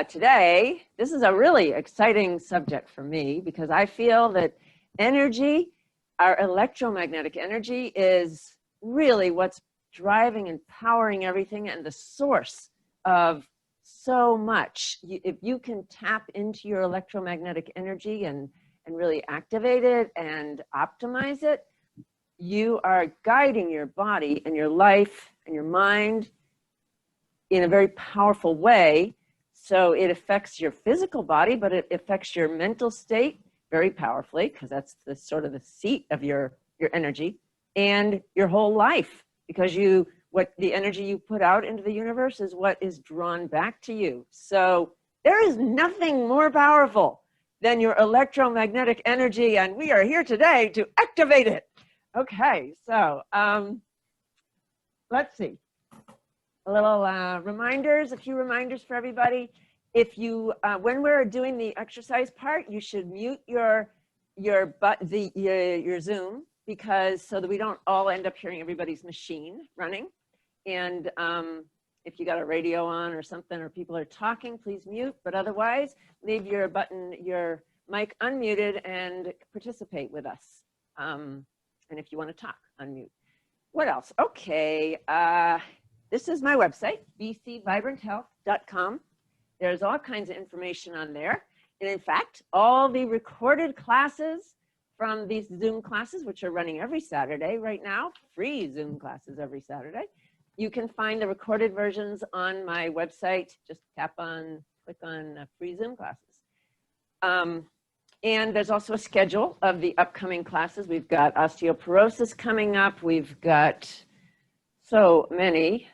today, this is a really exciting subject for me because I feel that energy, our electromagnetic energy, is really what's driving and powering everything and the source of so much. If you can tap into your electromagnetic energy and really activate it and optimize it, you are guiding your body and your life and your mind in a very powerful way. So it affects your physical body, but it affects your mental state very powerfully, because that's the sort of the seat of your energy, and your whole life, because what the energy you put out into the universe is what is drawn back to you. So there is nothing more powerful than your electromagnetic energy, and we are here today to activate it. Okay, so let's see. A little a few reminders for everybody. If you, when we're doing the exercise part, you should mute your Zoom, because so that we don't all end up hearing everybody's machine running. And if you got a radio on or something, or people are talking, please mute. But otherwise, leave your mic unmuted and participate with us. And if you want to talk, unmute. What else? Okay. This is my website, bcvibranthealth.com. There's all kinds of information on there. And in fact, all the recorded classes from these Zoom classes, which are running every Saturday right now, free Zoom classes every Saturday, you can find the recorded versions on my website. Just click on free Zoom classes. And there's also a schedule of the upcoming classes. We've got osteoporosis coming up. We've got so many.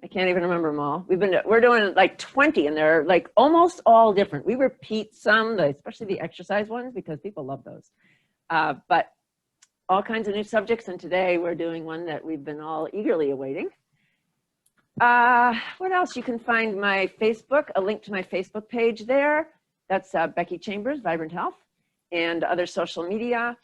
I can't even remember them all. We're doing like 20, and they're like almost all different. We repeat some, especially the exercise ones, because people love those. But all kinds of new subjects, and today we're doing one that we've been all eagerly awaiting. What else? You can find my Facebook, a link to my Facebook page there. That's Becky Chambers, Vibrant Health, and other social media.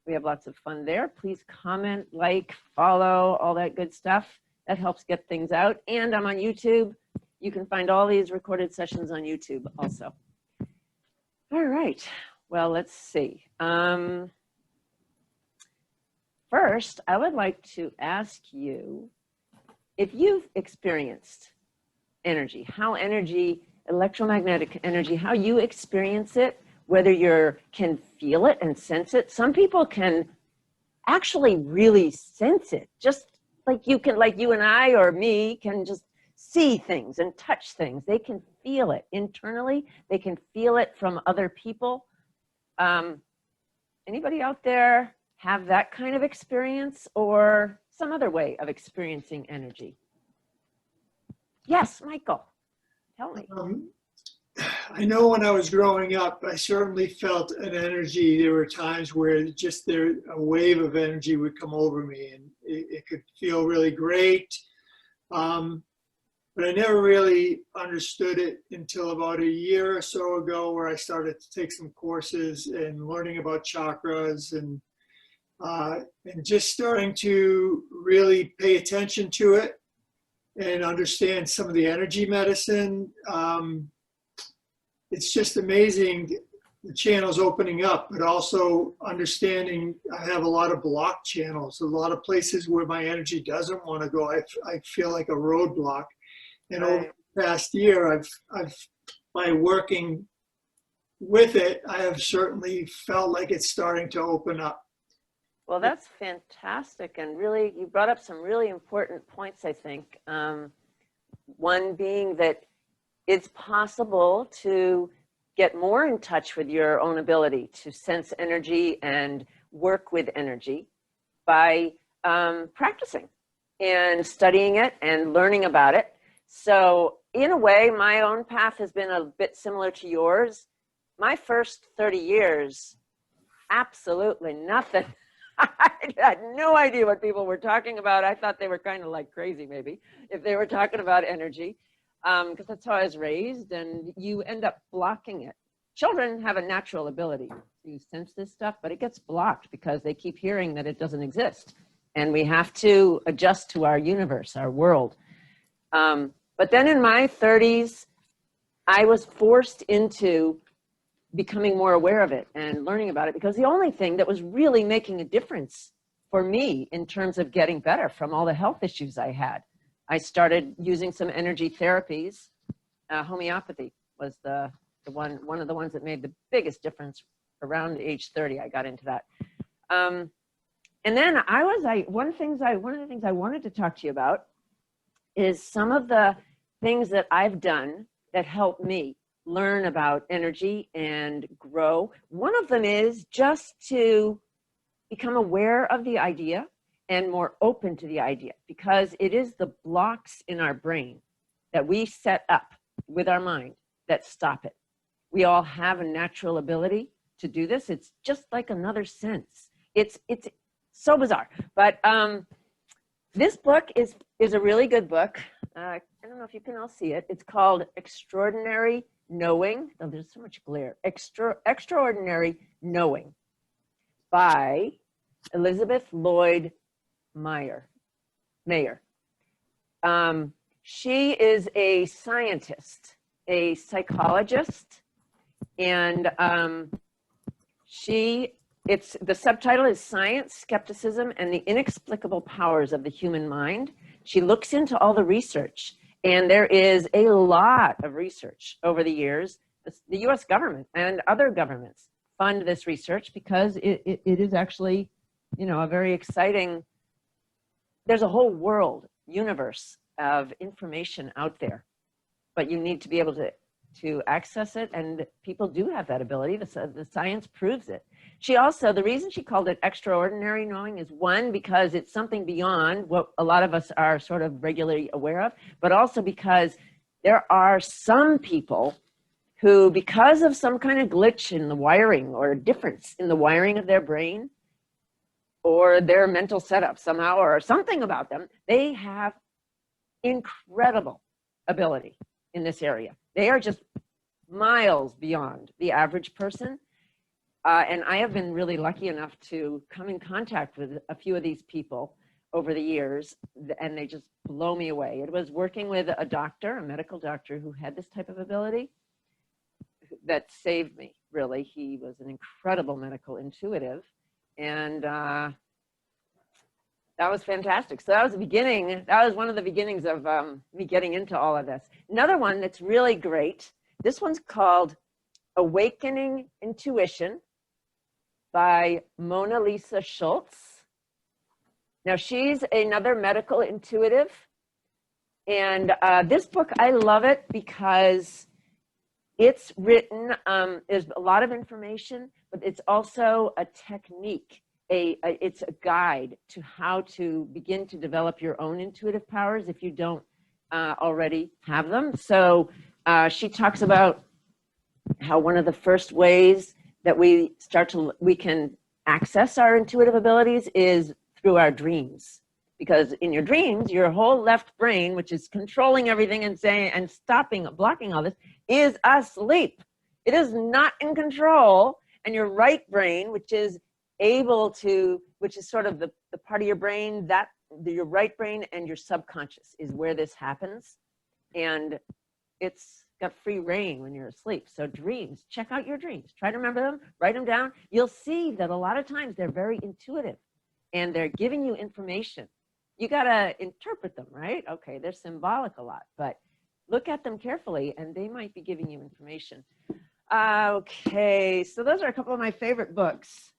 We have lots of fun there. Please comment, like, follow, all that good stuff. That helps get things out. And I'm on YouTube. You can find all these recorded sessions on YouTube also. All right. Well, let's see. First, I would like to ask you if you've experienced energy, electromagnetic energy, how you experience it, whether you can feel it and sense it. Some people can actually really sense it, just like you and I or me can just see things and touch things. They can feel it internally. They can feel it from other people. Anybody out there have that kind of experience, or some other way of experiencing energy? Yes, Michael. Tell me. I know when I was growing up, I certainly felt an energy. There were times where a wave of energy would come over me, and it could feel really great. But I never really understood it until about a year or so ago, where I started to take some courses and learning about chakras and just starting to really pay attention to it and understand some of the energy medicine. It's just amazing, the channels opening up, but also understanding I have a lot of blocked channels, a lot of places where my energy doesn't want to go. I feel like a roadblock. And over the past year, by working with it, I have certainly felt like it's starting to open up. Well, that's fantastic. And really, you brought up some really important points, I think. One being that it's possible to get more in touch with your own ability to sense energy and work with energy by practicing and studying it and learning about it. So in a way, my own path has been a bit similar to yours. My first 30 years, absolutely nothing. I had no idea what people were talking about. I thought they were kind of like crazy, maybe, if they were talking about energy, because that's how I was raised, and you end up blocking it. Children have a natural ability to sense this stuff, but it gets blocked because they keep hearing that it doesn't exist. And we have to adjust to our universe, our world. But then in my 30s, I was forced into becoming more aware of it and learning about it, because the only thing that was really making a difference for me in terms of getting better from all the health issues I had, I started using some energy therapies. Homeopathy was one of the ones that made the biggest difference. Around age 30, I got into that. And then one of the things I wanted to talk to you about is some of the things that I've done that help me learn about energy and grow. One of them is just to become aware of the idea and more open to the idea, because it is the blocks in our brain that we set up with our mind that stop it. We all have a natural ability to do this. It's just like another sense. It's so bizarre. But this book is a really good book. I don't know if you can all see it. It's called Extraordinary Knowing. Oh, there's so much glare. Extraordinary Knowing by Elizabeth Lloyd Mayer. She is a scientist, a psychologist, and the subtitle is Science, Skepticism, and the Inexplicable Powers of the Human Mind. She looks into all the research, and there is a lot of research over the years. The US government and other governments fund this research because it is actually, a very exciting, there's a whole world, universe of information out there, but you need to be able to access it, and people do have that ability. The science proves it. She also, the reason she called it Extraordinary Knowing is, one, because it's something beyond what a lot of us are sort of regularly aware of, but also because there are some people who, because of some kind of glitch in the wiring or difference in the wiring of their brain or their mental setup somehow, or something about them, they have incredible ability in this area. They are just miles beyond the average person. And I have been really lucky enough to come in contact with a few of these people over the years, and they just blow me away. It was working with a doctor, a medical doctor, who had this type of ability that saved me, really. He was an incredible medical intuitive, and that was fantastic. So that was the beginning. That was one of the beginnings of me getting into all of this. Another one that's really great, this one's called Awakening Intuition by Mona Lisa Schultz. Now, she's another medical intuitive. And this book, I love it because it's written, there's a lot of information, but it's also a technique. It's a guide to how to begin to develop your own intuitive powers if you don't already have them. So she talks about how one of the first ways that we can access our intuitive abilities is through our dreams. Because in your dreams, your whole left brain, which is controlling everything and blocking all this, is asleep. It is not in control. And your right brain, which is sort of the part of your brain that your right brain and your subconscious is where this happens. And it's got free reign when you're asleep. So dreams, check out your dreams. Try to remember them, write them down. You'll see that a lot of times they're very intuitive and they're giving you information. You got to interpret them, right? Okay, they're symbolic a lot, but look at them carefully and they might be giving you information. Okay, so those are a couple of my favorite books.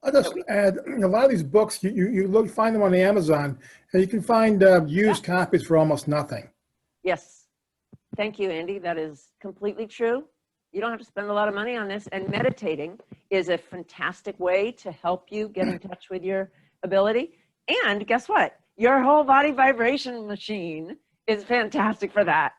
I'll just add, a lot of these books, you find them on the Amazon, and you can find used copies for almost nothing. Yes. Thank you, Andy. That is completely true. You don't have to spend a lot of money on this. And meditating is a fantastic way to help you get in touch with your ability. And guess what? Your whole body vibration machine is fantastic for that.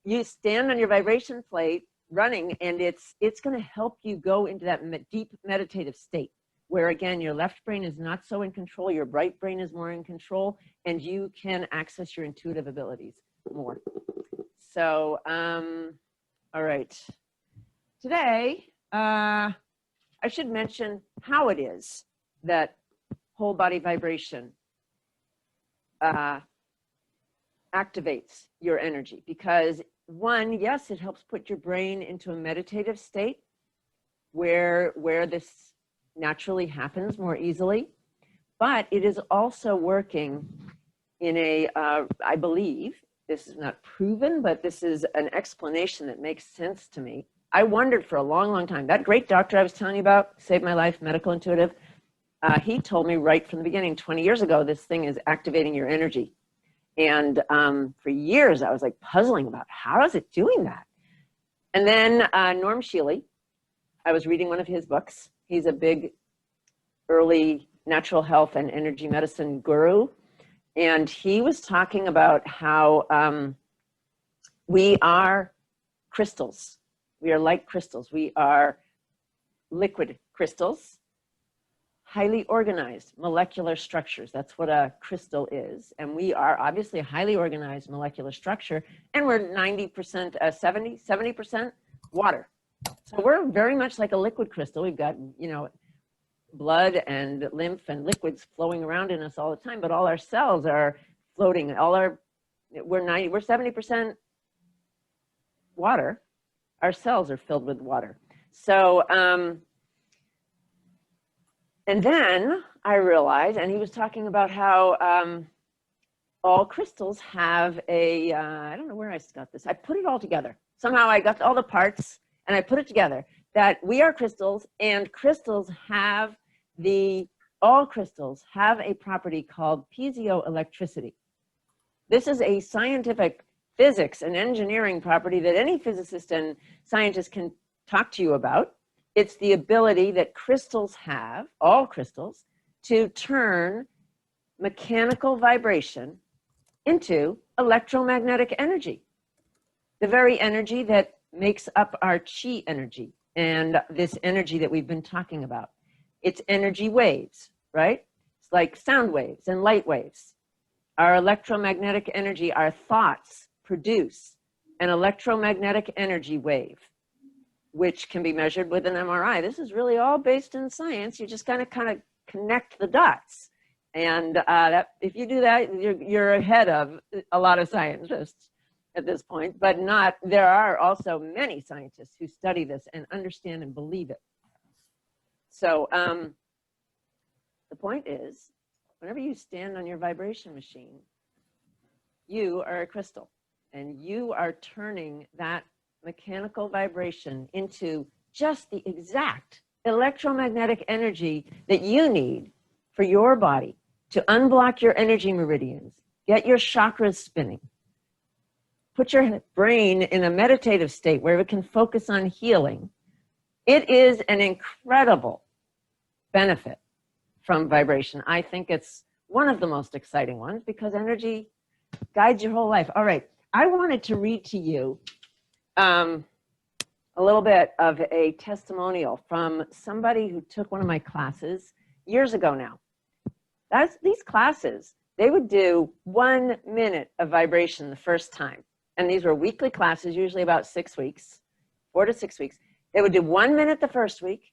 You stand on your vibration plate running, and it's going to help you go into that deep meditative state where, again, your left brain is not so in control, your right brain is more in control, and you can access your intuitive abilities more. So, all right. Today, I should mention how it is that whole body vibration activates your energy because one, yes, it helps put your brain into a meditative state where this naturally happens more easily, but it is also working in a, I believe, this is not proven, but this is an explanation that makes sense to me. I wondered for a long, long time. That great doctor I was telling you about, saved my life, medical intuitive, he told me right from the beginning, 20 years ago, this thing is activating your energy. And for years, I was like puzzling about how is it doing that? And then Norm Shealy, I was reading one of his books. He's a big early natural health and energy medicine guru. And he was talking about how we are crystals. We are like crystals. We are liquid crystals, highly organized molecular structures. That's what a crystal is. And we are obviously a highly organized molecular structure. And we're 90%, 70% water. So we're very much like a liquid crystal. We've got, you know, blood and lymph and liquids flowing around in us all the time, but all our cells are floating. We're 70% water. Our cells are filled with water. So, and then I realized, and he was talking about how all crystals have a, I don't know where I got this. I put it all together. Somehow I got all the parts and I put it together that we are crystals, and crystals have all crystals have a property called piezoelectricity. This is a scientific physics and engineering property that any physicist and scientist can talk to you about. It's the ability that crystals have, all crystals, to turn mechanical vibration into electromagnetic energy. The very energy that makes up our chi energy and this energy that we've been talking about. It's energy waves, right? It's like sound waves and light waves. Our electromagnetic energy, our thoughts produce an electromagnetic energy wave, which can be measured with an MRI. This is really all based in science. You just kind of connect the dots. And that, if you do that, you're ahead of a lot of scientists at this point, but there are also many scientists who study this and understand and believe it. So the point is, whenever you stand on your vibration machine, you are a crystal, and you are turning that mechanical vibration into just the exact electromagnetic energy that you need for your body to unblock your energy meridians, get your chakras spinning, put your brain in a meditative state where it can focus on healing. It is an incredible benefit from vibration. I think it's one of the most exciting ones because energy guides your whole life. All right, I wanted to read to you a little bit of a testimonial from somebody who took one of my classes years ago now. These classes, they would do 1 minute of vibration the first time. And these were weekly classes, usually about 6 weeks, 4 to 6 weeks. They would do 1 minute the first week,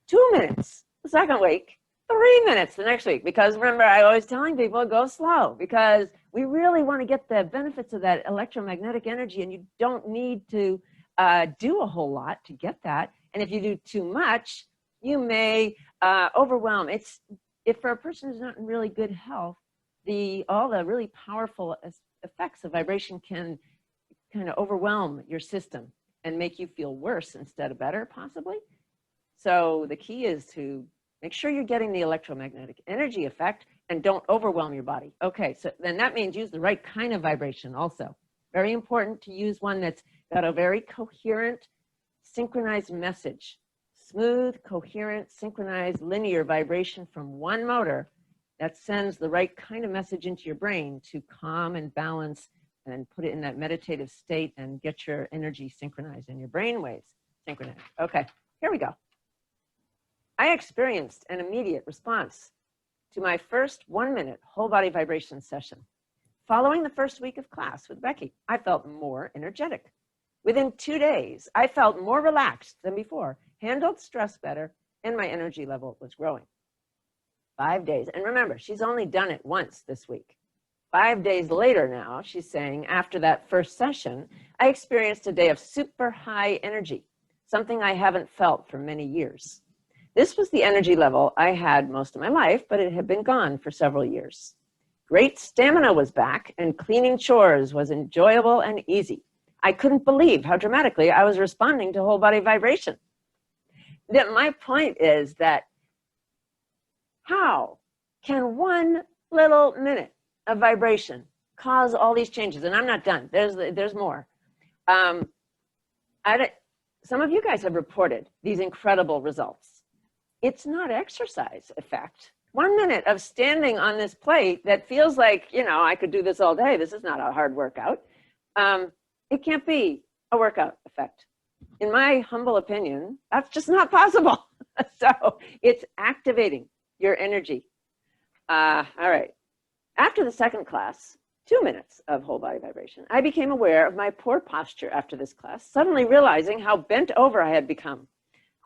2 minutes the second week, 3 minutes the next week. Because remember, I always telling people, go slow, because we really want to get the benefits of that electromagnetic energy, and you don't need to do a whole lot to get that. And if you do too much, you may overwhelm. If for a person who's not in really good health, all the really powerful effects of vibration can kind of overwhelm your system and make you feel worse instead of better, possibly. So the key is to make sure you're getting the electromagnetic energy effect and don't overwhelm your body. Okay, so then that means use the right kind of vibration also. Very important to use one that's got a very coherent, synchronized message. Smooth, coherent, synchronized, linear vibration from one motor that sends the right kind of message into your brain to calm and balance and put it in that meditative state and get your energy synchronized and your brain waves synchronized. Okay, here we go. I experienced an immediate response to my first 1 minute whole body vibration session. Following the first week of class with Becky, I felt more energetic. Within 2 days, I felt more relaxed than before, handled stress better, and my energy level was growing. 5 days, and remember, she's only done it once this week. 5 days later now, she's saying, after that first session, I experienced a day of super high energy, something I haven't felt for many years. This was the energy level I had most of my life, but it had been gone for several years. Great stamina was back, and cleaning chores was enjoyable and easy. I couldn't believe how dramatically I was responding to whole body vibration. My point is that how can one little minute of vibration cause all these changes? And I'm not done. There's more. Some of you guys have reported these incredible results. It's not exercise effect. 1 minute of standing on this plate that feels like, you know, I could do this all day. This is not a hard workout. It can't be a workout effect. In my humble opinion, that's just not possible. So it's activating your energy. All right. After the second class, 2 minutes of whole body vibration, I became aware of my poor posture after this class, suddenly realizing how bent over I had become.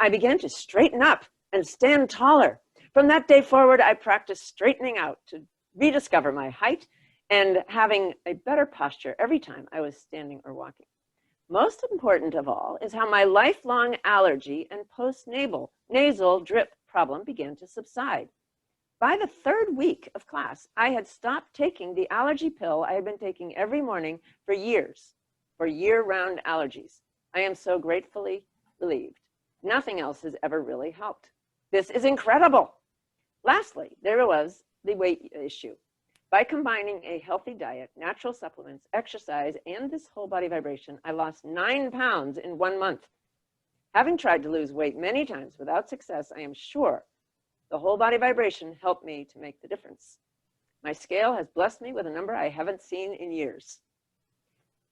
I began to straighten up and stand taller. From that day forward, I practiced straightening out to rediscover my height and having a better posture every time I was standing or walking. Most important of all is how my lifelong allergy and nasal drip problem began to subside. By the third week of class, I had stopped taking the allergy pill I had been taking every morning for years, for year-round allergies. I am so gratefully relieved. Nothing else has ever really helped. This is incredible. Lastly, there was the weight issue. By combining a healthy diet, natural supplements, exercise, and this whole body vibration, I lost 9 pounds in 1 month. Having tried to lose weight many times without success, I am sure the whole body vibration helped me to make the difference. My scale has blessed me with a number I haven't seen in years.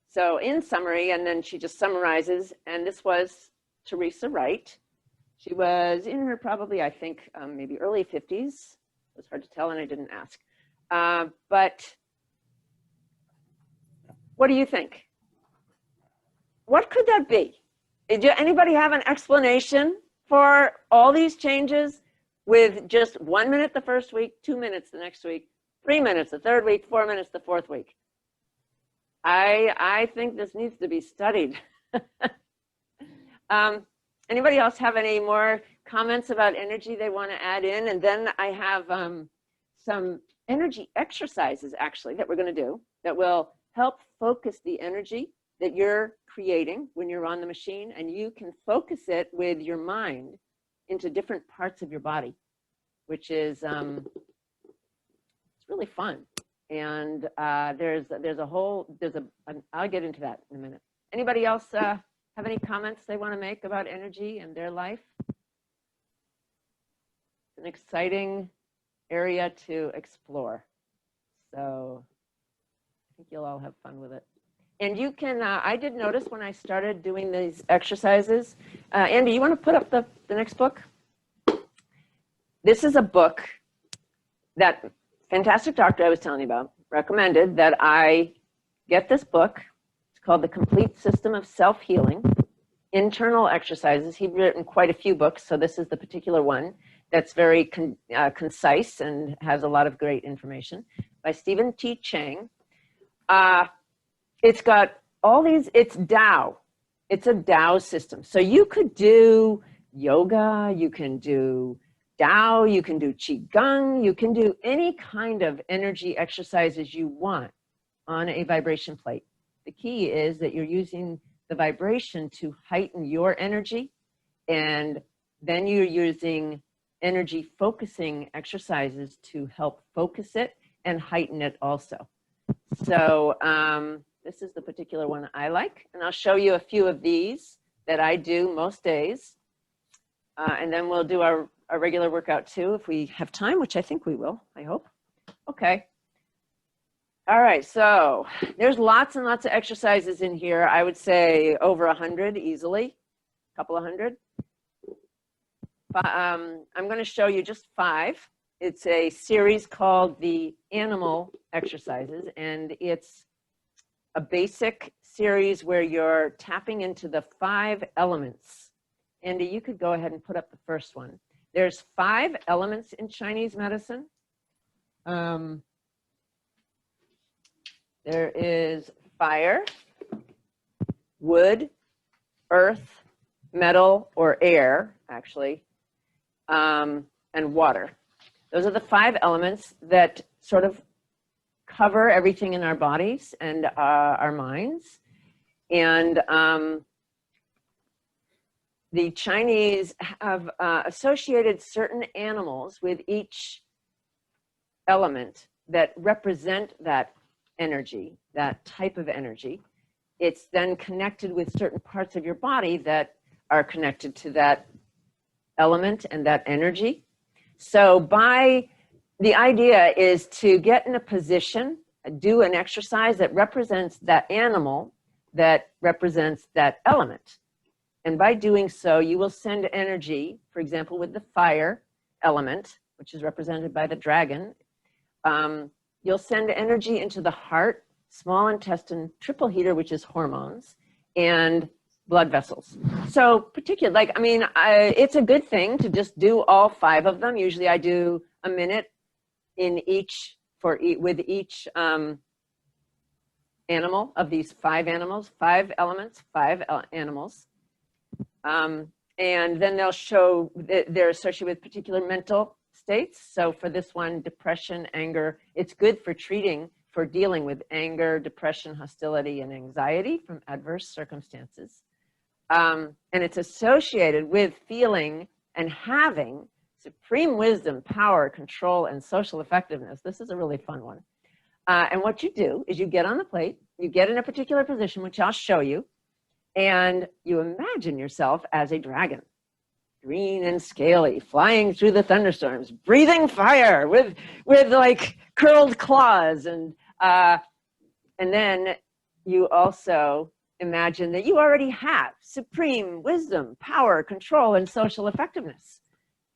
So in summary, and then she just summarizes, and this was Teresa Wright. She was in her probably, I think, maybe early 50s. It was hard to tell and I didn't ask. But what do you think? What could that be? Did anybody have an explanation for all these changes with just 1 minute the first week, 2 minutes the next week, 3 minutes the third week, 4 minutes the fourth week? I think this needs to be studied. Anybody else have any more comments about energy they want to add in? And then I have some energy exercises actually that we're going to do that will help focus the energy that you're creating when you're on the machine, and you can focus it with your mind into different parts of your body, which is it's really fun. And I'll get into that in a minute. Anybody else have any comments they want to make about energy and their life? It's an exciting area to explore. So I think you'll all have fun with it. And you can, I did notice when I started doing these exercises, Andy, you want to put up the next book? This is a book that fantastic doctor I was telling you about recommended that I get this book. It's called The Complete System of Self-Healing, Internal Exercises. He's written quite a few books, so this is the particular one that's very concise and has a lot of great information, by Stephen T. Chang. It's got all these, it's Tao. It's a Tao system. So you could do yoga, you can do Tao, you can do Qigong, you can do any kind of energy exercises you want on a vibration plate. The key is that you're using the vibration to heighten your energy, and then you're using energy focusing exercises to help focus it and heighten it also. So this is the particular one I like, and I'll show you a few of these that I do most days. And then we'll do our regular workout too, if we have time, which I think we will, I hope. Okay. All right, so there's lots and lots of exercises in here. I would say over 100 easily, a couple of hundred. I'm going to show you just 5. It's a series called the Animal Exercises, and it's a basic series where you're tapping into the 5 elements. Andy, you could go ahead and put up the first one. There's 5 elements in Chinese medicine. There is fire, wood, earth, metal, or air, actually, and water. Those are the 5 elements that sort of cover everything in our bodies and our minds. And the Chinese have associated certain animals with each element that represent that energy, that type of energy. It's then connected with certain parts of your body that are connected to that element and that energy. So the idea is to get in a position, do an exercise that represents that animal that represents that element. And by doing so, you will send energy, for example, with the fire element, which is represented by the dragon. You'll send energy into the heart, small intestine, triple heater, which is hormones, and blood vessels. So it's a good thing to just do all 5 of them. Usually I do a minute in each, with each animal of these 5 animals, 5 elements, 5 animals. And then they'll show that they're associated with particular mental states. So for this one, depression, anger, it's good for dealing with anger, depression, hostility, and anxiety from adverse circumstances. And it's associated with feeling and having supreme wisdom, power, control, and social effectiveness. This is a really fun one. And what you do is you get on the plate, you get in a particular position, which I'll show you, and you imagine yourself as a dragon, green and scaly, flying through the thunderstorms, breathing fire with like curled claws. And then you also imagine that you already have supreme wisdom, power, control, and social effectiveness.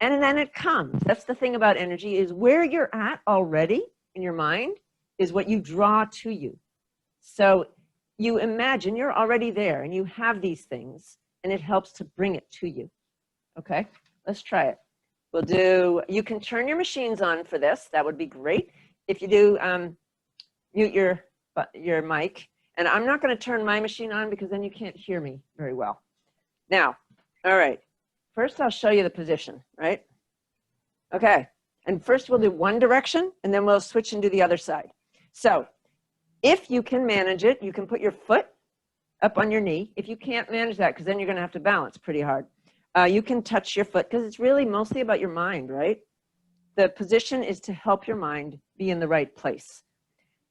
And then it comes. That's the thing about energy, is where you're at already in your mind is what you draw to you. So you imagine you're already there and you have these things, and it helps to bring it to you. Okay, let's try it. You can turn your machines on for this. That would be great. If you do, mute your mic. And I'm not going to turn my machine on because then you can't hear me very well. Now, all right. First, I'll show you the position, right? Okay. And first we'll do one direction and then we'll switch and do the other side. So if you can manage it, you can put your foot up on your knee. If you can't manage that, because then you're going to have to balance pretty hard, you can touch your foot, because it's really mostly about your mind, right? The position is to help your mind be in the right place.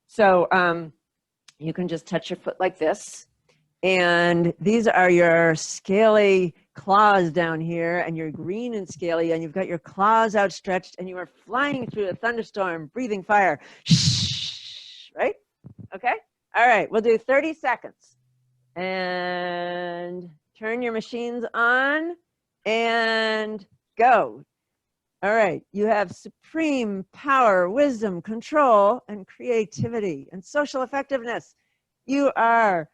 So you can just touch your foot like this. And these are your scaly claws down here, and you're green and scaly, and you've got your claws outstretched, and you are flying through a thunderstorm, breathing fire. Shh, right? Okay? All right, we'll do 30 seconds. And turn your machines on and go. All right, you have supreme power, wisdom, control, and creativity, and social effectiveness. You are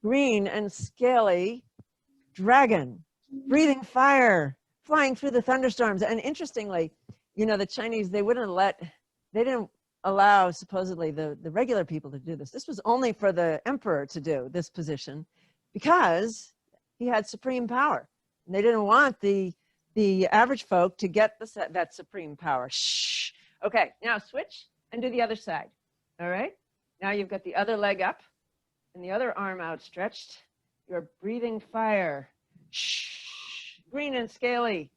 green and scaly dragon, breathing fire, flying through the thunderstorms. And interestingly, you know, the Chinese, they didn't allow supposedly the regular people to do this. This was only for the emperor to do this position because he had supreme power. And they didn't want the average folk to get that supreme power. Shh. Okay, now switch and do the other side. All right? Now you've got the other leg up and the other arm outstretched. You're breathing fire. Shh. Green and scaly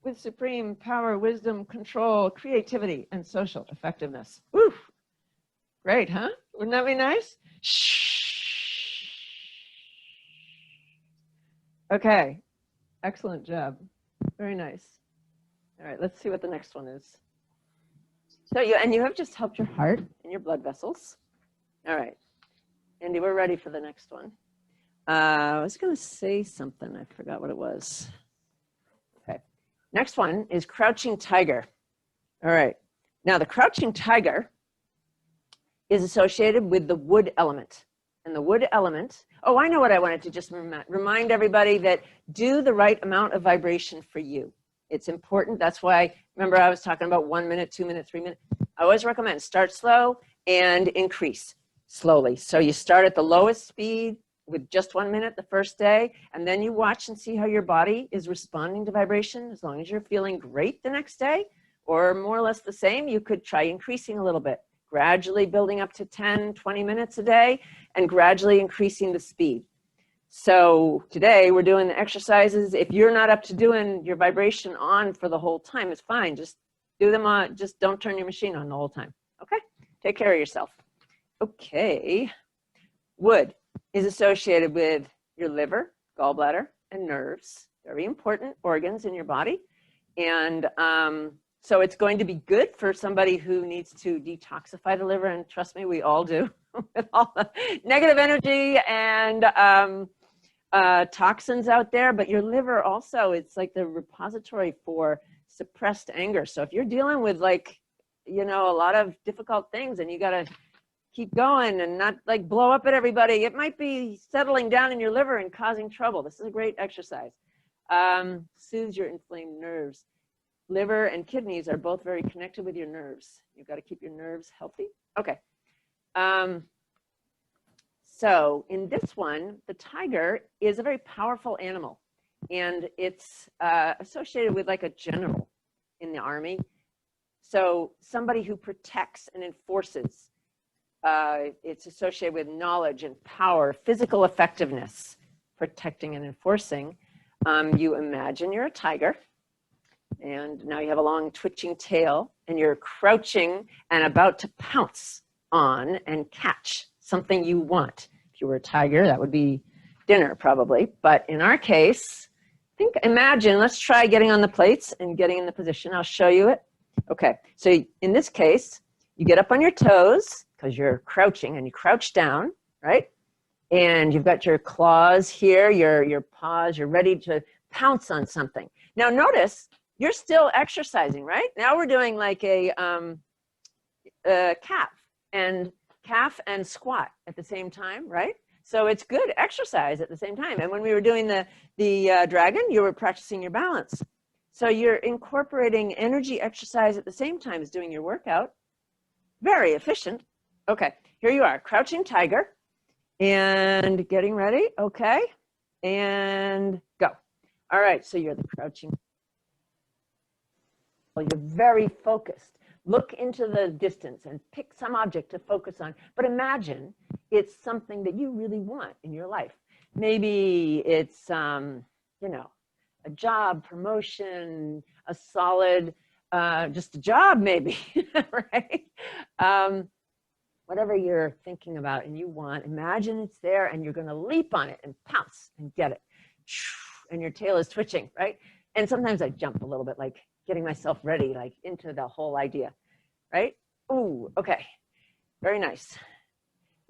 with supreme power, wisdom, control, creativity, and social effectiveness. Woo! Great, huh? Wouldn't that be nice? Shh. Okay. Excellent job. Very nice. All right, let's see what the next one is. So you have just helped your heart and your blood vessels. All right. Andy, we're ready for the next one. I was going to say something. I forgot what it was. Okay. Next one is crouching tiger. All right. Now, the crouching tiger is associated with the wood element. And the wood element, I know what I wanted to just remind everybody, that do the right amount of vibration for you. It's important. That's why, remember I was talking about 1 minute, 2 minutes, 3 minutes. I always recommend start slow and increase slowly. So you start at the lowest speed with just 1 minute the first day, and then you watch and see how your body is responding to vibration. As long as you're feeling great the next day, or more or less the same, you could try increasing a little bit, gradually building up to 10, 20 minutes a day, and gradually increasing the speed. So today we're doing the exercises. If you're not up to doing your vibration on for the whole time, it's fine. Just do them on, just don't turn your machine on the whole time. Okay, take care of yourself. Okay, wood is associated with your liver, gallbladder, and nerves. Very important organs in your body. And so it's going to be good for somebody who needs to detoxify the liver. And trust me, we all do with all the negative energy and toxins out there. But your liver also, it's like the repository for suppressed anger. So if you're dealing with like, you know, a lot of difficult things and you got to keep going and not like blow up at everybody, it might be settling down in your liver and causing trouble. This is a great exercise. Soothes your inflamed nerves. Liver and kidneys are both very connected with your nerves. You've got to keep your nerves healthy. Okay. So in this one, the tiger is a very powerful animal, and it's associated with like a general in the army. So somebody who protects and enforces. It's associated with knowledge and power, physical effectiveness, protecting and enforcing. You imagine you're a tiger, and now you have a long twitching tail, and you're crouching and about to pounce on and catch something you want. If you were a tiger, that would be dinner probably. But in our case, imagine, let's try getting on the plates and getting in the position. I'll show you it. Okay, so in this case, you get up on your toes because you're crouching, and you crouch down, right? And you've got your claws here, your paws, you're ready to pounce on something. Now notice, you're still exercising, right? Now we're doing like a calf and squat at the same time, right? So it's good exercise at the same time. And when we were doing the dragon, you were practicing your balance. So you're incorporating energy exercise at the same time as doing your workout. Very efficient. Okay, here you are, crouching tiger and getting ready. Okay, and go. All right, so you're the crouching. Well, you're very focused. Look into the distance and pick some object to focus on. But imagine it's something that you really want in your life. Maybe it's, you know, a job, promotion, a solid, just a job maybe, right? Whatever you're thinking about and you want, imagine it's there and you're gonna leap on it and pounce and get it. And your tail is twitching, right? And sometimes I jump a little bit, like getting myself ready, like into the whole idea, right? Ooh, okay, very nice.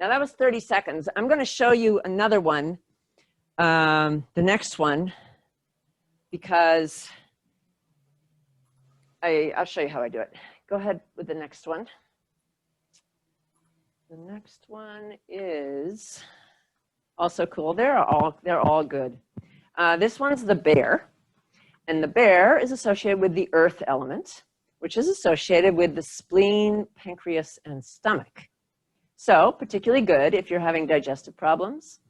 Now that was 30 seconds. I'm gonna show you another one, the next one, because I'll show you how I do it. Go ahead with the next one. The next one is also cool. They're all good. This one's the bear, and the bear is associated with the earth element, which is associated with the spleen, pancreas, and stomach. So particularly good if you're having digestive problems,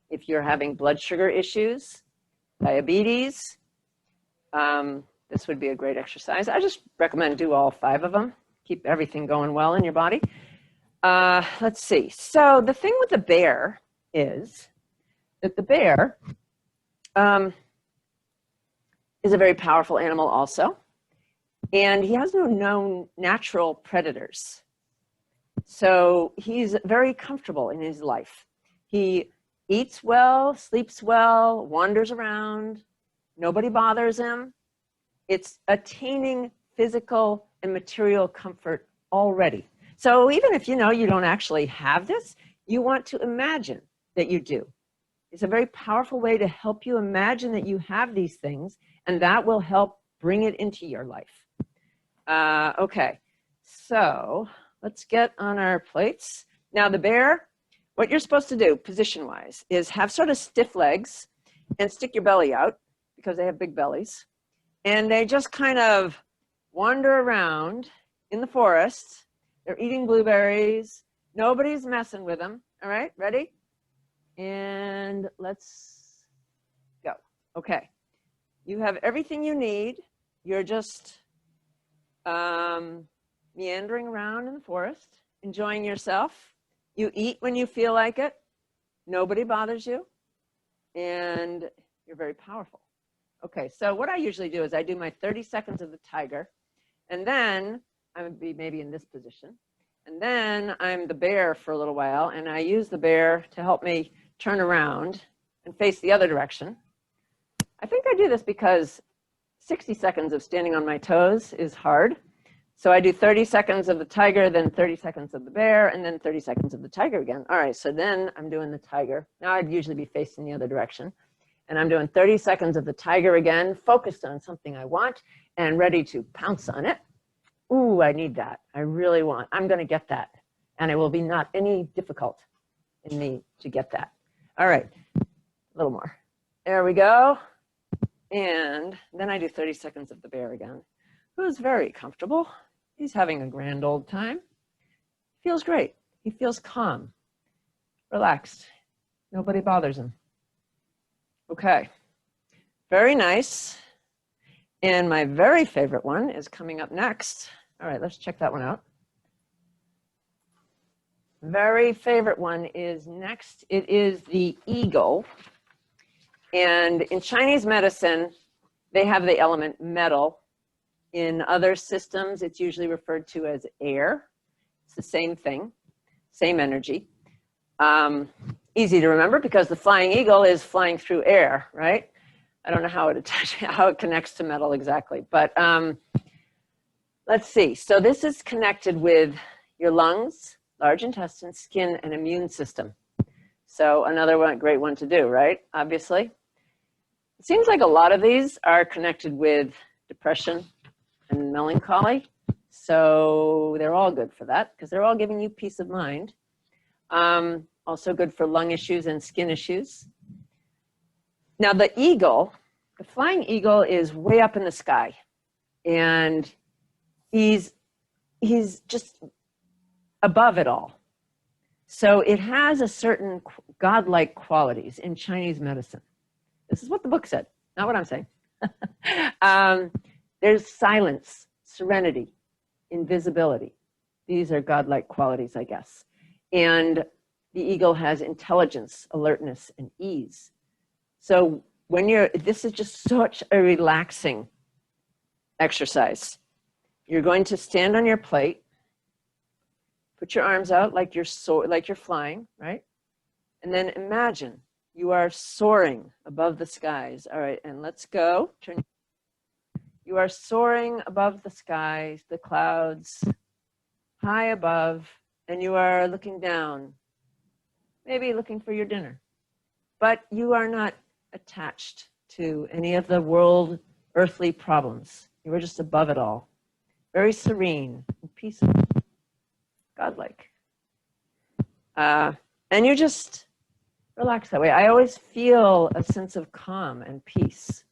if you're having blood sugar issues, diabetes. This would be a great exercise. I just recommend do all 5 of them. Keep everything going well in your body. Let's see. So the thing with the bear is that the bear is a very powerful animal also, and he has no known natural predators. So he's very comfortable in his life. He eats well, sleeps well, wanders around, nobody bothers him. It's attaining physical and material comfort already. So even if you know you don't actually have this, you want to imagine that you do. It's a very powerful way to help you imagine that you have these things, and that will help bring it into your life. Okay, so let's get on our plates. Now the bear, what you're supposed to do position-wise is have sort of stiff legs and stick your belly out because they have big bellies. And they just kind of wander around in the forest. They're eating blueberries. Nobody's messing with them. All right, ready? And let's go. Okay. You have everything you need. You're just meandering around in the forest, enjoying yourself. You eat when you feel like it. Nobody bothers you. And you're very powerful. Okay, so what I usually do is I do my 30 seconds of the tiger, and then I would be maybe in this position. And then I'm the bear for a little while, and I use the bear to help me turn around and face the other direction. I think I do this because 60 seconds of standing on my toes is hard. So I do 30 seconds of the tiger, then 30 seconds of the bear, and then 30 seconds of the tiger again. All right, so then I'm doing the tiger. Now I'd usually be facing the other direction. And I'm doing 30 seconds of the tiger again, focused on something I want and ready to pounce on it. Ooh, I need that. I really want. I'm going to get that. And it will be not any difficult in me to get that. All right, a little more. There we go. And then I do 30 seconds of the bear again, who's very comfortable. He's having a grand old time. Feels great. He feels calm, relaxed. Nobody bothers him. Okay, very nice. And my very favorite one is coming up next. All right, let's check that one out. Very favorite one is next. It is the eagle. And in Chinese medicine, they have the element metal. In other systems, it's usually referred to as air. It's the same thing, same energy. Easy to remember because the flying eagle is flying through air, right? I don't know how it connects to metal exactly, but let's see. So this is connected with your lungs, large intestine, skin, and immune system. So another one, great one to do, right? Obviously. It seems like a lot of these are connected with depression and melancholy. So they're all good for that because they're all giving you peace of mind. Also good for lung issues and skin issues. Now the eagle, the flying eagle is way up in the sky and he's just above it all. So it has a certain godlike qualities in Chinese medicine. This is what the book said, not what I'm saying. There's silence, serenity, invisibility. These are godlike qualities, I guess. And the eagle has intelligence, alertness, and ease. So when this is just such a relaxing exercise. You're going to stand on your plate, put your arms out like you're flying, right? And then imagine you are soaring above the skies. All right, and let's go. You are soaring above the skies, the clouds, high above, and you are looking down, maybe looking for your dinner. But you are not attached to any of the world earthly problems. You are just above it all. Very serene and peaceful, godlike. And you just relax that way. I always feel a sense of calm and peace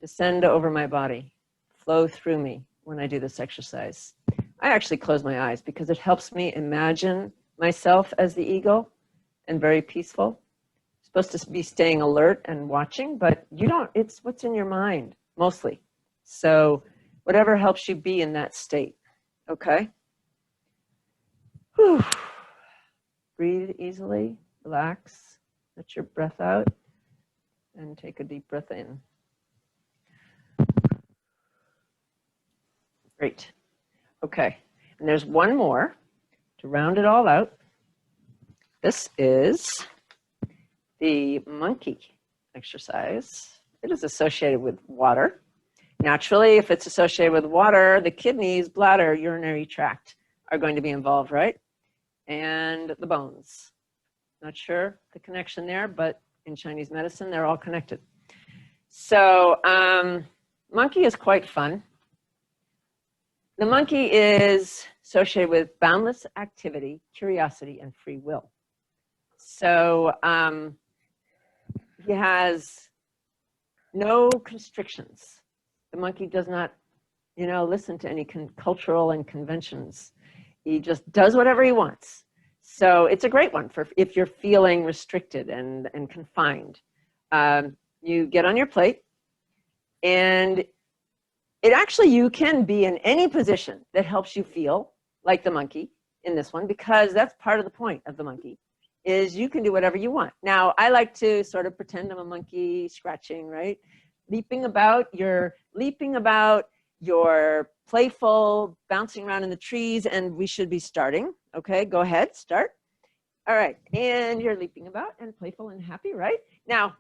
descend over my body, flow through me when I do this exercise. I actually close my eyes because it helps me imagine myself as the eagle and very peaceful. You're supposed to be staying alert and watching, but you don't, it's what's in your mind mostly. So whatever helps you be in that state, okay? Whew. Breathe easily, relax, let your breath out, and take a deep breath in. Great. Okay, and there's one more to round it all out. This is the monkey exercise. It is associated with water. Naturally, if it's associated with water, the kidneys, bladder, urinary tract are going to be involved, right? And the bones. Not sure the connection there, but in Chinese medicine, they're all connected. So monkey is quite fun. The monkey is associated with boundless activity, curiosity, and free will. So he has no constrictions. The monkey does not, listen to any cultural and conventions. He just does whatever he wants. So it's a great one for if you're feeling restricted and confined. You get on your plate, and it actually, you can be in any position that helps you feel like the monkey in this one, because that's part of the point of the monkey, is you can do whatever you want. Now, I like to sort of pretend I'm a monkey, scratching, right? Leaping about, you're playful, bouncing around in the trees, and we should be starting. Okay, go ahead, start. All right, and you're leaping about and playful and happy, right? Now,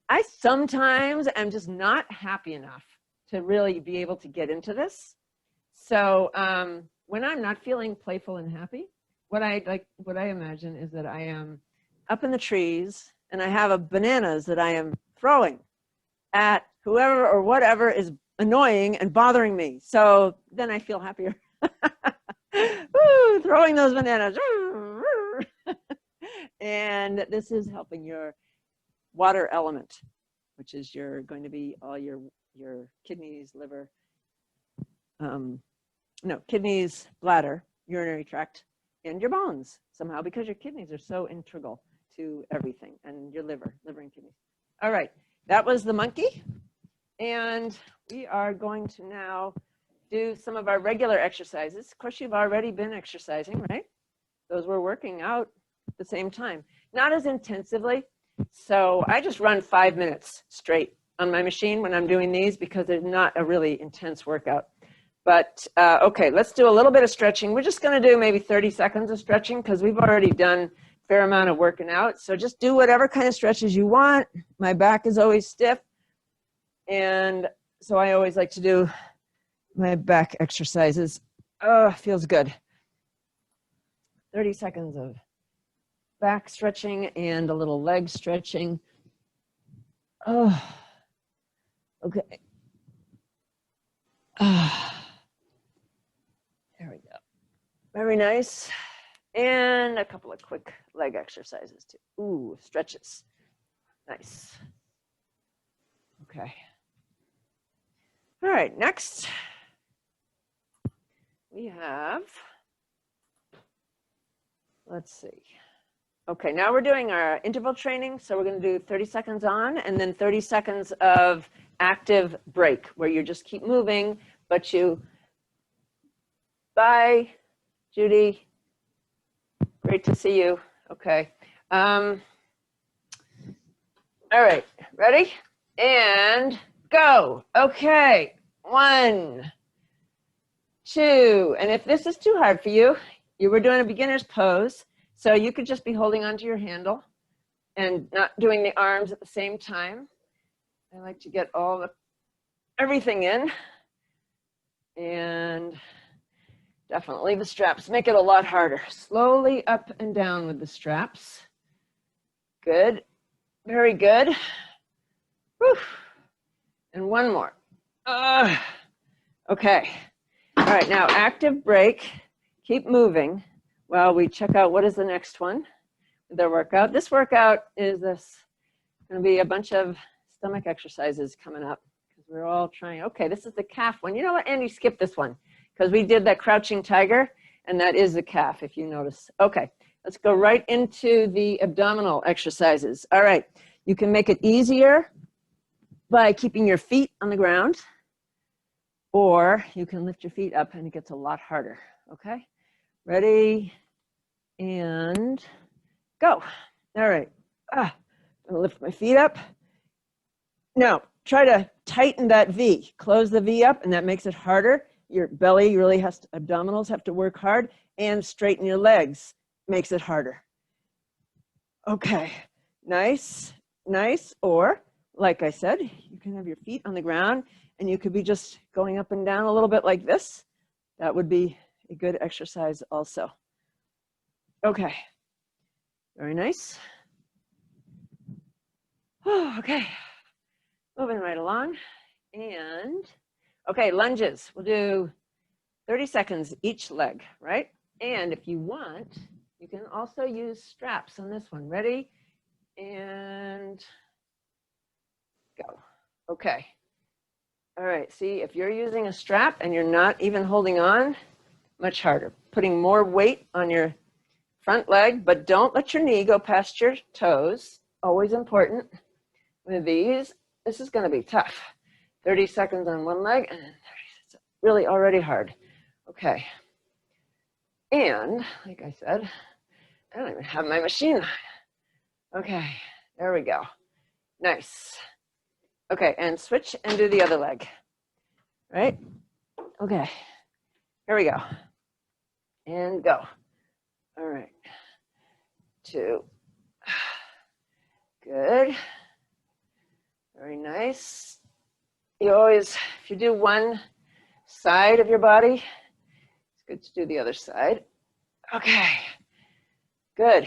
I sometimes am just not happy enough to really be able to get into this. So when I'm not feeling playful and happy, what I imagine is that I am up in the trees and I have bananas that I am throwing at whoever or whatever is annoying and bothering me. So then I feel happier. Woo, throwing those bananas. And this is helping your water element, which is going to be all your kidneys, liver, kidneys, bladder, urinary tract, and your bones somehow, because your kidneys are so integral to everything, and your liver and kidneys. All right, that was the monkey. And we are going to now do some of our regular exercises. Of course, you've already been exercising, right? Those were working out at the same time. Not as intensively. So I just run 5 minutes straight on my machine when I'm doing these, because they're not a really intense workout. But okay, let's do a little bit of stretching. We're just going to do maybe 30 seconds of stretching, because we've already done a fair amount of working out. So just do whatever kind of stretches you want. My back is always stiff, and so I always like to do my back exercises. Oh, feels good. 30 seconds of back stretching and a little leg stretching. Oh, okay. There we go. Very nice. And a couple of quick leg exercises too. Ooh, stretches. Nice. Okay. All right, next we have, let's see. Okay, now we're doing our interval training. So we're going to do 30 seconds on and then 30 seconds of active break, where you just keep moving, but bye, Judy. Great to see you. Okay. All right, ready? And go. Okay, 1, 2. And if this is too hard for you, you were doing a beginner's pose. So you could just be holding onto your handle and not doing the arms at the same time. I like to get everything in. And definitely the straps make it a lot harder. Slowly up and down with the straps. Good. Very good. Whew. And one more. Okay. All right, now active break. Keep moving while we check out what is the next one. Their workout. This workout is going to be a bunch of stomach exercises coming up, because we're all trying. Okay, this is the calf one. You know what, Andy, skip this one, because we did that crouching tiger, and that is the calf, if you notice. Okay, let's go right into the abdominal exercises. All right, you can make it easier by keeping your feet on the ground, or you can lift your feet up and it gets a lot harder. Okay, ready, and go. All right, I'm gonna lift my feet up. Now, try to tighten that V. Close the V up, and that makes it harder. Your belly really abdominals have to work hard, and straighten your legs makes it harder. Okay, nice, nice. Or, like I said, you can have your feet on the ground, and you could be just going up and down a little bit like this. That would be a good exercise also. Okay, very nice. Oh, okay, moving right along. And okay, lunges. We'll do 30 seconds each leg, right? And if you want, you can also use straps on this one. Ready? And go. Okay. All right, see, if you're using a strap and you're not even holding on, much harder. Putting more weight on your front leg, but don't let your knee go past your toes. Always important with these. This is going to be tough. 30 seconds on one leg and 30. It's really already hard. Okay. And like I said, I don't even have my machine on. Okay, there we go. Nice. Okay, and switch and do the other leg. Right? Okay, here we go. And go. All right. 2. Good. Very nice. You always, if you do one side of your body, it's good to do the other side. Okay. Good.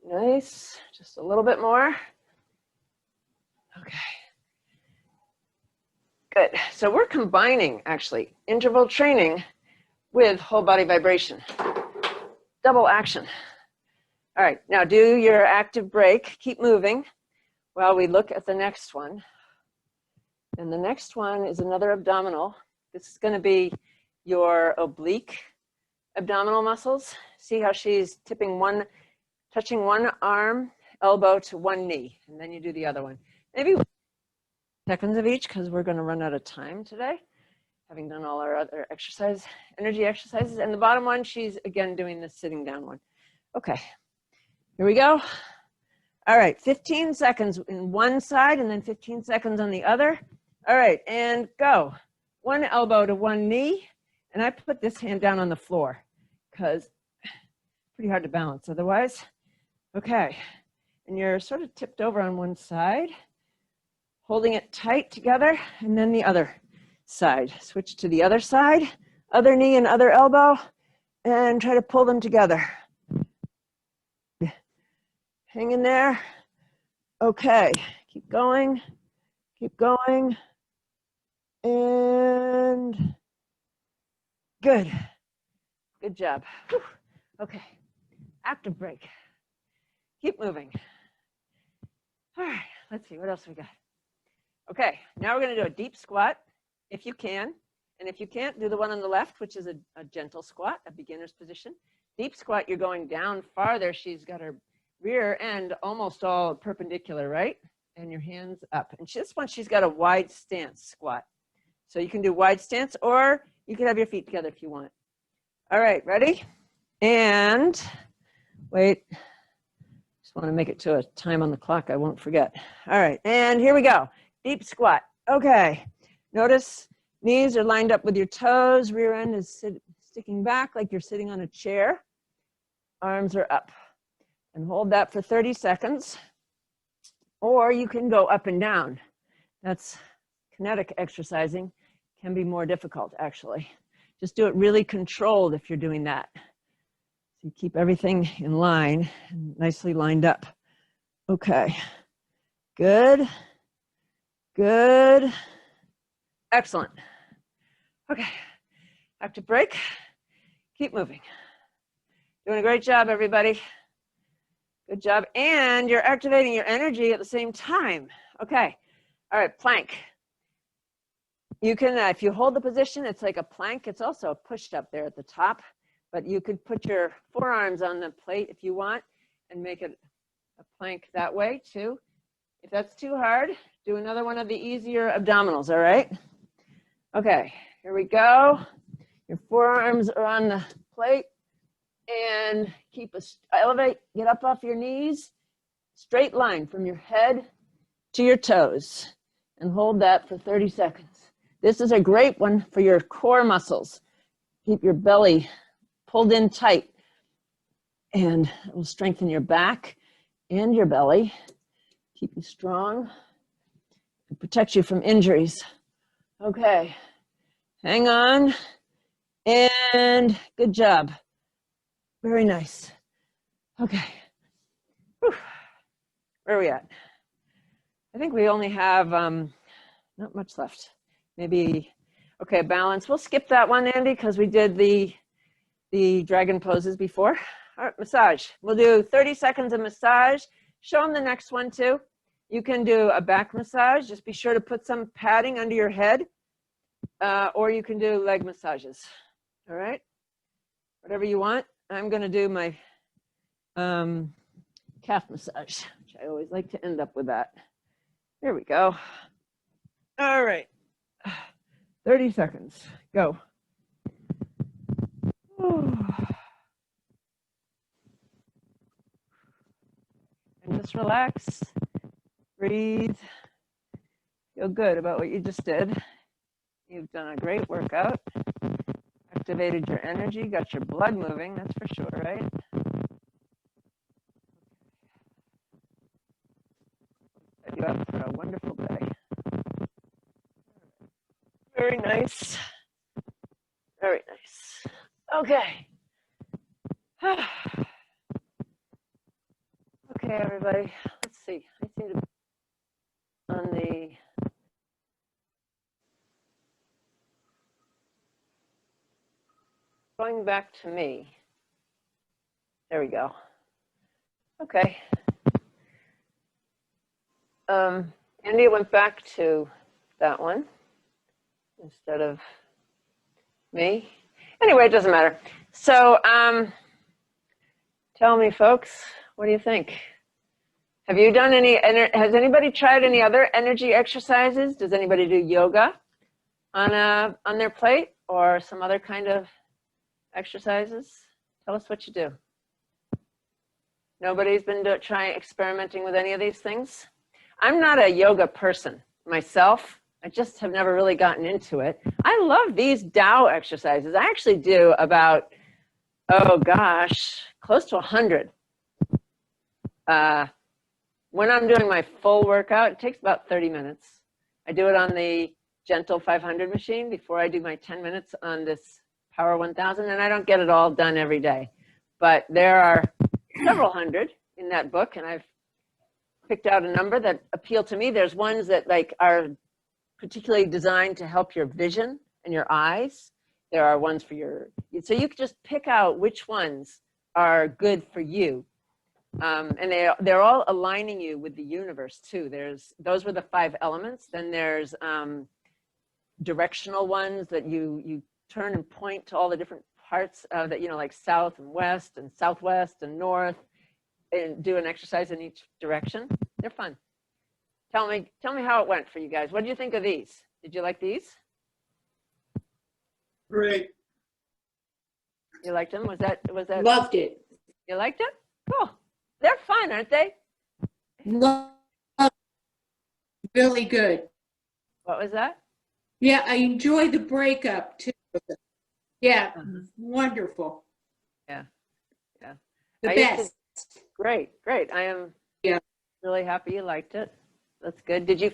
Nice. Just a little bit more. Okay. Good. So we're combining, actually, interval training with whole body vibration. Double action. All right. Now do your active break. Keep moving while we look at the next one. And the next one is another abdominal. This is going to be your oblique abdominal muscles. See how she's touching one arm, elbow to one knee, and then you do the other one. Maybe seconds of each, because we're going to run out of time today, having done all our other energy exercises. And the bottom one, she's again doing the sitting down one. Okay, here we go. All right, 15 seconds in one side and then 15 seconds on the other. All right, and go. One elbow to one knee, and I put this hand down on the floor because it's pretty hard to balance otherwise. Okay, and you're sort of tipped over on one side, holding it tight together, and then the other side. Switch to the other side, other knee and other elbow, and try to pull them together. Hang in there. Okay, keep going, and good. Good job. Whew. Okay, active break. Keep moving. All right, let's see, what else we got? Okay, now we're gonna do a deep squat, if you can. And if you can't, do the one on the left, which is a gentle squat, a beginner's position. Deep squat, you're going down farther. She's got her rear end almost all perpendicular, right? And your hands up. And this one, she's got a wide stance squat. So you can do wide stance, or you can have your feet together if you want. All right, ready? And wait, just want to make it to a time on the clock I won't forget. All right, and here we go. Deep squat. Okay, notice knees are lined up with your toes. Rear end is sticking back like you're sitting on a chair. Arms are up. And hold that for 30 seconds. Or you can go up and down. That's kinetic exercising. Can be more difficult, actually. Just do it really controlled if you're doing that. So you keep everything in line and nicely lined up. Okay. Good. Good. Excellent. Okay. Active break. Keep moving. Doing a great job, everybody. Good job. And you're activating your energy at the same time. Okay. All right, plank. You can, if you hold the position, it's like a plank. It's also pushed up there at the top, but you could put your forearms on the plate if you want and make it a plank that way too. If that's too hard, do another one of the easier abdominals, all right? Okay, here we go. Your forearms are on the plate and elevate, get up off your knees, straight line from your head to your toes and hold that for 30 seconds. This is a great one for your core muscles. Keep your belly pulled in tight and it will strengthen your back and your belly, keep you strong, and protect you from injuries. Okay, hang on, and good job. Very nice. Okay, whew. Where are we at? I think we only have not much left. Maybe, okay, balance. We'll skip that one, Andy, because we did the dragon poses before. All right, massage. We'll do 30 seconds of massage. Show them the next one too. You can do a back massage. Just be sure to put some padding under your head, or you can do leg massages. All right, whatever you want. I'm going to do my calf massage, which I always like to end up with that. There we go. All right, 30 seconds, go. And just relax, breathe, feel good about what you just did. You've done a great workout, activated your energy, got your blood moving, that's for sure, right? Set you up for a wonderful day. Very nice. Very nice. Okay. Okay, everybody. Let's see. I seem to be on the going back to me. There we go. Okay. Andy went back to that one instead of me. Anyway, it doesn't matter. So tell me, folks, what do you think? Have you done has anybody tried any other energy exercises? Does anybody do yoga on their plate or some other kind of exercises? Tell us what you do. Nobody's been trying experimenting with any of these things? I'm not a yoga person myself. I just have never really gotten into it. I love these Tao exercises. I actually do about, oh gosh, close to 100. When I'm doing my full workout, it takes about 30 minutes. I do it on the Gentle 500 machine before I do my 10 minutes on this Power 1000, and I don't get it all done every day. But there are several hundred in that book, and I've picked out a number that appeal to me. There's ones that like are particularly designed to help your vision and your eyes. There are ones for your, so you can just pick out which ones are good for you. And they're all aligning you with the universe too. Those were the 5 elements. Then there's directional ones that you turn and point to all the different parts that, you know, like south and west and southwest and north, and do an exercise in each direction. They're fun. Tell me how it went for you guys. What did you think of these? Did you like these? Great. You liked them? Was that? Loved it. You liked it? Cool. They're fun, aren't they? Loved it. Really good. What was that? Yeah, I enjoyed the breakup too. Yeah, wonderful. Yeah. Yeah. The best. Great. I am really happy you liked it. That's good. Did you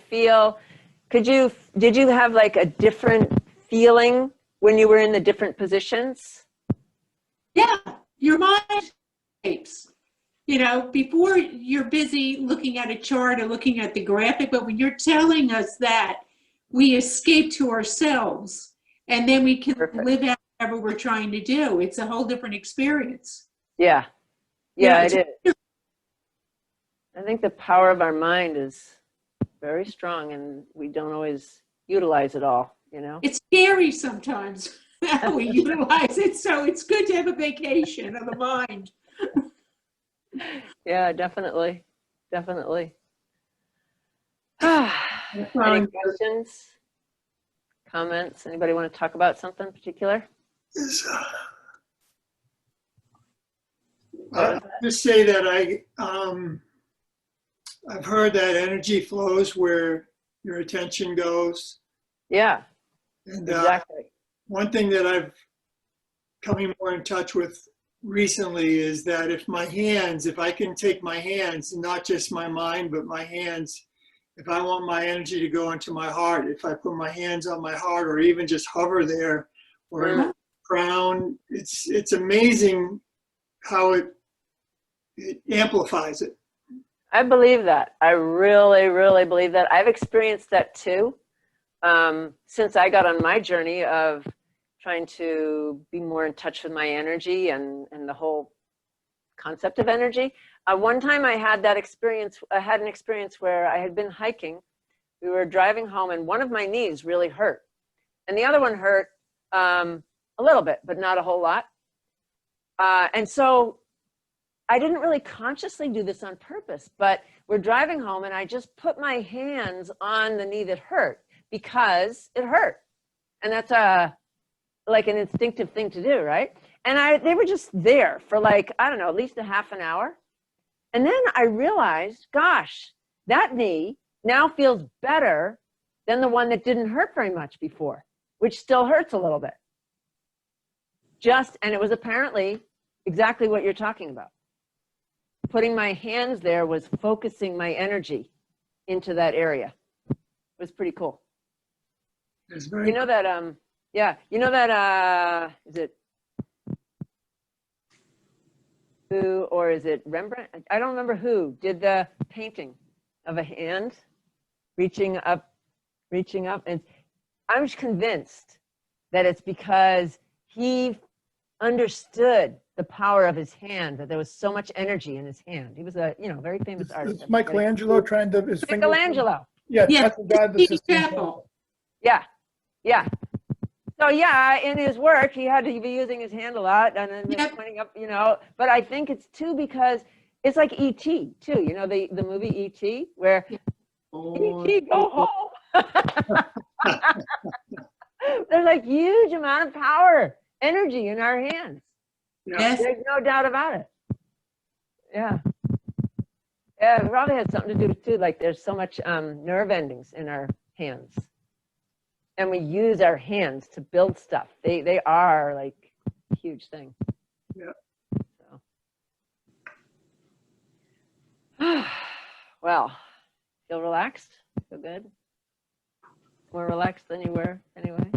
have like a different feeling when you were in the different positions? Yeah, your mind shapes. You know, before you're busy looking at a chart or looking at the graphic, but when you're telling us that, we escape to ourselves and then we can live out whatever we're trying to do. It's a whole different experience. Yeah. Yeah, it is. I think the power of our mind is very strong and we don't always utilize it all, you know? It's scary sometimes how we utilize it, so it's good to have a vacation of the mind. Yeah, definitely. Any questions? Comments? Anybody want to talk about something particular? Just say that I've heard that energy flows where your attention goes. Yeah, And exactly. one thing that I've coming more in touch with recently is that if I can take my hands, not just my mind, but my hands, if I want my energy to go into my heart, if I put my hands on my heart or even just hover there or in my crown, it's amazing how it amplifies it. I believe that. I really, really believe that. I've experienced that too. Since I got on my journey of trying to be more in touch with my energy and the whole concept of energy. One time I had that experience, I had an experience where I had been hiking. We were driving home and one of my knees really hurt. And the other one hurt a little bit, but not a whole lot. And so I didn't really consciously do this on purpose, but we're driving home and I just put my hands on the knee that hurt because it hurt. And that's like an instinctive thing to do, right? And they were just there for like, I don't know, at least a half an hour. And then I realized, gosh, that knee now feels better than the one that didn't hurt very much before, which still hurts a little bit. And it was apparently exactly what you're talking about. Putting my hands there was focusing my energy into that area. It was pretty cool. It's very, You know that, yeah, you know that, is it who, or is it Rembrandt? I don't remember who did the painting of a hand reaching up. And I'm convinced that it's because he understood the power of his hand, that there was so much energy in his hand. He was a, very famous artist. It's Michelangelo trying to, his finger. Michelangelo. Yeah, Yeah, touching God, the Sistine Sistine Chapel. Chapel. Yeah. So yeah, in his work, he had to be using his hand a lot and then Yep. pointing up, but I think it's too because it's like E.T. too, the movie E.T. where E.T. go home. There's like huge amount of power, energy in our hands. Yes. There's no doubt about it. Yeah. Yeah, it probably has something to do too, like there's so much nerve endings in our hands. And we use our hands to build stuff. They are like a huge thing. Yeah. So. Well, feel relaxed? Feel good? More relaxed than you were anyway?